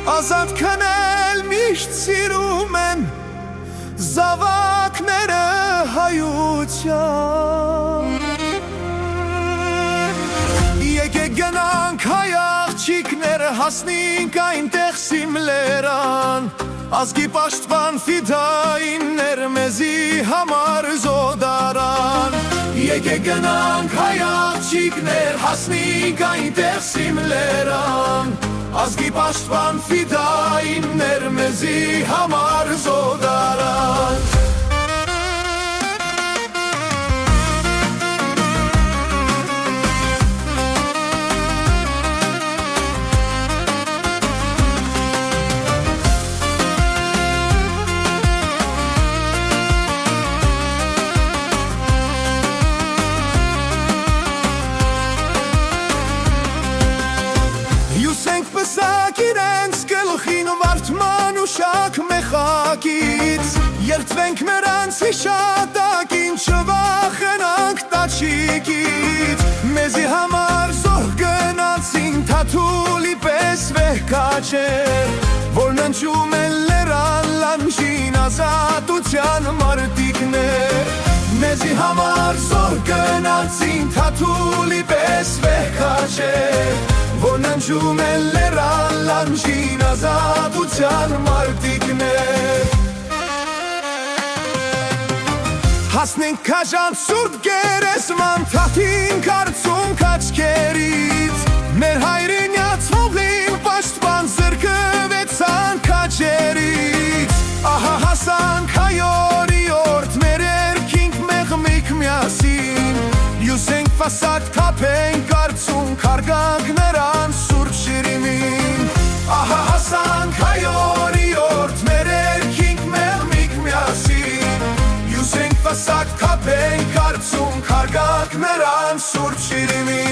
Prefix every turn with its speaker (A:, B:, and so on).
A: Ազատ քնել միշտ սիրում են զավակները հայության Եկեք գնանք հայ աղջիկները հասնենք այնտեղ Սիմլերան Ազգի պաշտպան ֆիդայիններ մեզի համար զոդարան Եկեք գնանք հայ աղջիկներ հասնենք այնտեղ Սիմլերան Ազգի պաշտպան ֆիդայիններ մեզի համար զոդարան Պսակ իրենց գլխին վարդման ու շակ մեխակից Երդվենք մրանց հիշատակին չվախենանք տաչիկից Մեզի համար զոհ գնացին թաթուլի պես վեհկաչեր Որ ննջում են լերան լանջին ազատության մարտիկներ Մեզի համար զոհ գնացին թաթուլի պես վեհկաչեր Որ ննջում են լերան լանջին ազատության մարտիկներ Հասնենք քաժան սուրտ գերեսման թաթին կարծում կաչկերից Մեր հայրենյաց հողին պաշտպան զրկվեցան քաջերից Ահա հասանք հայորիորդ մեր երկինք մեղմիկ միասին Յուսենք ֆասակ թափենք կարծում կարգանք նրան սուրբ շիրիմին Ահա հասանք հայորիորդ մեր երկինք մեղմիկ միասին Յուսենք ֆասակ թափենք կարծում կարգանք նրան սուրբ շիրիմին